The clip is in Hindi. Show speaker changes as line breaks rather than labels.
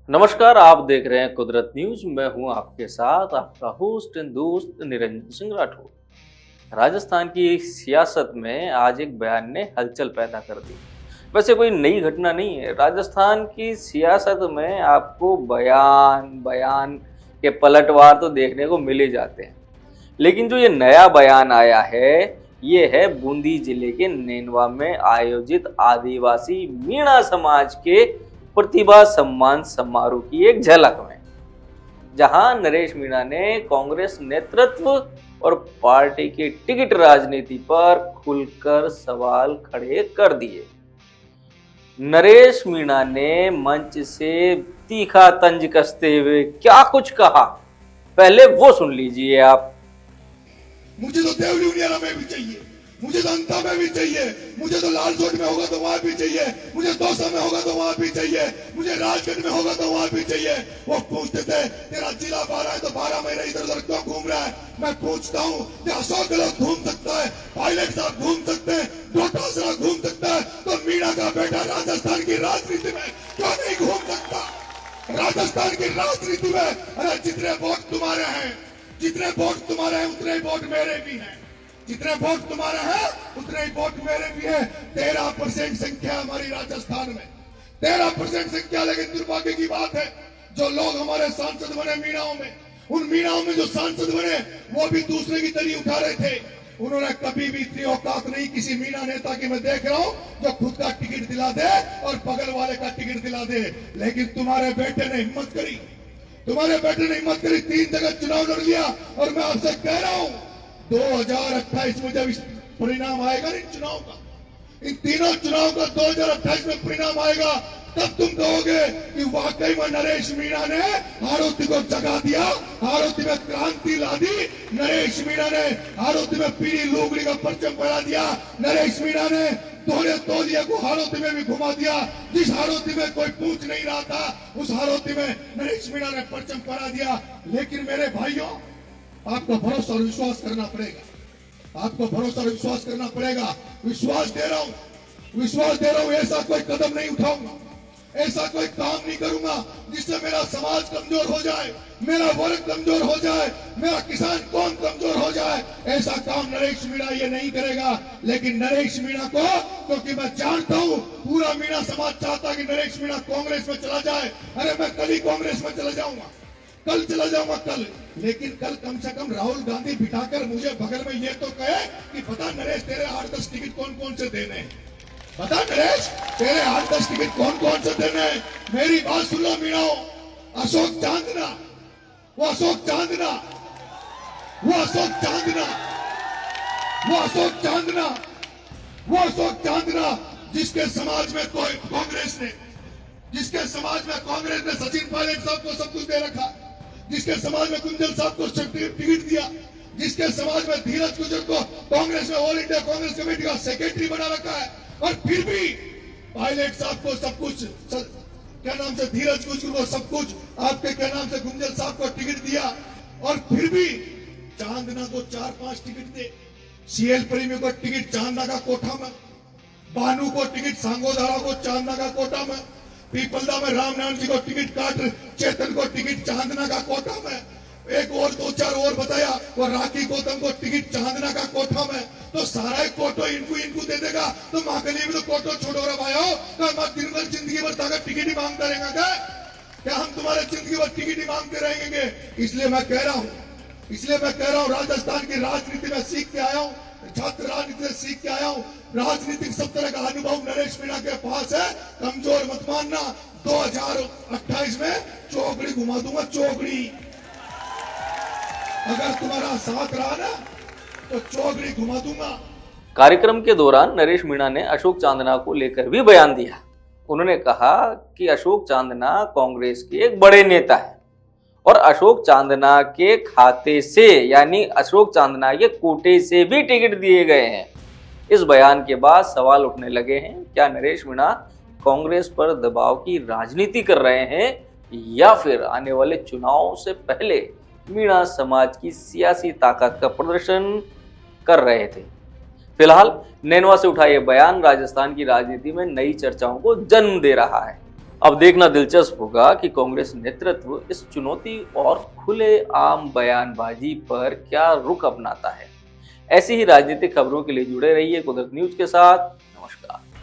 नमस्कार, आप देख रहे हैं कुदरत न्यूज। मैं हूं आपके साथ आपका होस्ट एंड दोस्त निरंजन सिंह राठौर। राजस्थान की सियासत में आज एक बयान ने हलचल पैदा कर दी। वैसे कोई नई घटना नहीं है, राजस्थान की सियासत में आपको बयान बयान के पलटवार तो देखने को मिल ही जाते हैं। लेकिन जो ये नया बयान आया है, ये है बूंदी जिले के नेनवा में आयोजित आदिवासी मीणा समाज के प्रतिभा सम्मान समारोह की एक झलक में, जहां नरेश मीणा ने कांग्रेस नेतृत्व और पार्टी की टिकट राजनीति पर खुलकर सवाल खड़े कर दिए। नरेश मीणा ने मंच से तीखा तंज कसते हुए क्या कुछ कहा, पहले वो सुन लीजिए आप।
मुझे तो देवली उनियारा में भी चाहिए, मुझे तो अंता में भी चाहिए, मुझे तो लालसोट में होगा तो वहां भी चाहिए, मुझे दौसा में होगा तो वहां भी चाहिए, मुझे राजगढ़ में होगा तो वहां भी चाहिए। वो पूछते थे तेरा जिला 12 है तो 12 महीने इधर उधर क्यों घूम रहा है। मैं पूछता हूँ क्या अशोक गहलोत घूम सकता है, पायलट साहब घूम सकते हैं, डोटासरा घूम सकता है, तो मीणा का बेटा राजस्थान की राजनीति में क्यों नहीं घूम सकता। राजस्थान की राजनीति में अरे जितने वोट तुम्हारे हैं, जितने वोट तुम्हारे हैं उतने वोट मेरे भी हैं, जितने वोट तुम्हारे हैं उतने ही वोट मेरे भी हैं। 13% संख्या हमारी राजस्थान में, 13% संख्या। लेकिन दुर्भाग्य की बात है जो लोग हमारे सांसद बने मीणाओं में, उन मीणाओं में जो सांसद बने वो भी दूसरे की तरी उठा रहे थे। उन्होंने कभी भी इतनी औकात नहीं किसी मीणा नेता की मैं देख रहा हूं जो खुद का टिकट दिला दे और बगल वाले का टिकट दिला दे। लेकिन तुम्हारे बेटे ने हिम्मत करी, तुम्हारे बेटे ने हिम्मत करी, 3 जगह चुनाव लड़ लिया। और मैं आपसे कह रहा हूं 2028 में जब परिणाम आएगा इन चुनाव का, इन तीनों चुनाव का 2028 में परिणाम आएगा, तब तुम कहोगे कि वाकई में नरेश मीणा ने हाड़ौती को जगा दिया, हाड़ौती में क्रांति ला दी। नरेश मीणा ने हाड़ौती में पीली लुगड़ी का परचम फहरा दिया। नरेश मीणा ने दोहरे तौलिया को हाड़ौती में भी घुमा दिया। जिस हाड़ौती में कोई पूछ नहीं रहा था उस हाड़ौती में नरेश मीणा ने परचम फहरा दिया। लेकिन मेरे भाइयों, आपको भरोसा और विश्वास करना पड़ेगा, आपको भरोसा और विश्वास करना पड़ेगा। विश्वास दे रहा हूं, विश्वास दे रहा हूं, ऐसा कोई कदम नहीं उठाऊंगा, ऐसा कोई काम नहीं करूंगा जिससे मेरा समाज कमजोर हो जाए, मेरा वर्ग कमजोर हो जाए, मेरा किसान कौन कमजोर हो जाए। ऐसा काम नरेश मीणा ये नहीं करेगा। लेकिन नरेश मीणा को, क्योंकि मैं जानता हूं पूरा मीणा समाज चाहता कि नरेश मीणा कांग्रेस में चला जाए। अरे मैं कल ही कांग्रेस में चला जाऊंगा, कल चला जाऊंगा कल। लेकिन कल कम से कम राहुल गांधी बिठाकर मुझे बगल में ये तो कहे कि बता नरेश तेरे 8-10 टिकट कौन कौन से देने हैं, बता नरेश तेरे 8-10 टिकट कौन कौन से देने हैं। मेरी बात सुन लो मीणाओ, अशोक चांदना, वो अशोक चांदना, वो अशोक चांदना, वो अशोक चांदना, वो अशोक चांदना जिसके समाज में कोई कांग्रेस ने, जिसके समाज में कांग्रेस ने सचिन पायलट साहब को सब कुछ दे रखा, जिसके समाज में कुंजल साहब को टिकट दिया, जिसके समाज में धीरज गुजर को कांग्रेस में ऑल इंडिया कांग्रेस कमेटी का सेक्रेटरी बना रखा है। और फिर भी पायलट साहब को सब कुछ, क्या नाम से धीरज गुजर को सब कुछ, आपके क्या नाम से कुंजल साहब को टिकट दिया। और फिर भी चांदना को 4-5 टिकट दे, सीएल प्रेमी को टिकट चांदना का कोठा में, बानू को टिकट सांगोधारा को चांदना का कोटा में, पीपलदा में रामनारायण जी को टिकट काट, चेतन को टिकट चांदना का कोठा में, एक और 2-4 और बताया, और राखी गौतम को टिकट चांदना का कोठा में। तो सारा एक कोटो इनको दे देगा तो माँ के लिए भी तो कोटो छोड़ो रे भाई हो। तो मैं दिन भर जिंदगी भर ताकत टिकट ही मांगता रहेगा क्या हम तुम्हारे जिंदगी भर टिकट ही मांगते रहेंगे। इसलिए मैं कह रहा हूँ, इसलिए मैं कह रहा हूँ राजस्थान की राजनीति में सीख के आया हूँ, छात्र राजनीति से सीख के आया हूँ। राजनीतिक सब तरह का अनुभव नरेश मीणा के पास है, कमजोर मत मानना। 2028 में चौकड़ी घुमा दूंगा, चौकड़ी। अगर तुम्हारा साथ रहा ना तो चौकड़ी घुमा दूंगा।
कार्यक्रम के दौरान नरेश मीणा ने अशोक चांदना को लेकर भी बयान दिया। उन्होंने कहा कि अशोक चांदना कांग्रेस के एक बड़े नेता है और अशोक चांदना के खाते से, यानी अशोक चांदना के कोटे से भी टिकट दिए गए हैं। इस बयान के बाद सवाल उठने लगे हैं, क्या नरेश मीणा कांग्रेस पर दबाव की राजनीति कर रहे हैं या फिर आने वाले चुनाव से पहले मीणा समाज की सियासी ताकत का प्रदर्शन कर रहे थे। फिलहाल नैनवा से उठा यह बयान राजस्थान की राजनीति में नई चर्चाओं को जन्म दे रहा है। अब देखना दिलचस्प होगा कि कांग्रेस नेतृत्व इस चुनौती और खुले आम बयानबाजी पर क्या रुख अपनाता है। ऐसी ही राजनीतिक खबरों के लिए जुड़े रहिए कुदरत न्यूज के साथ।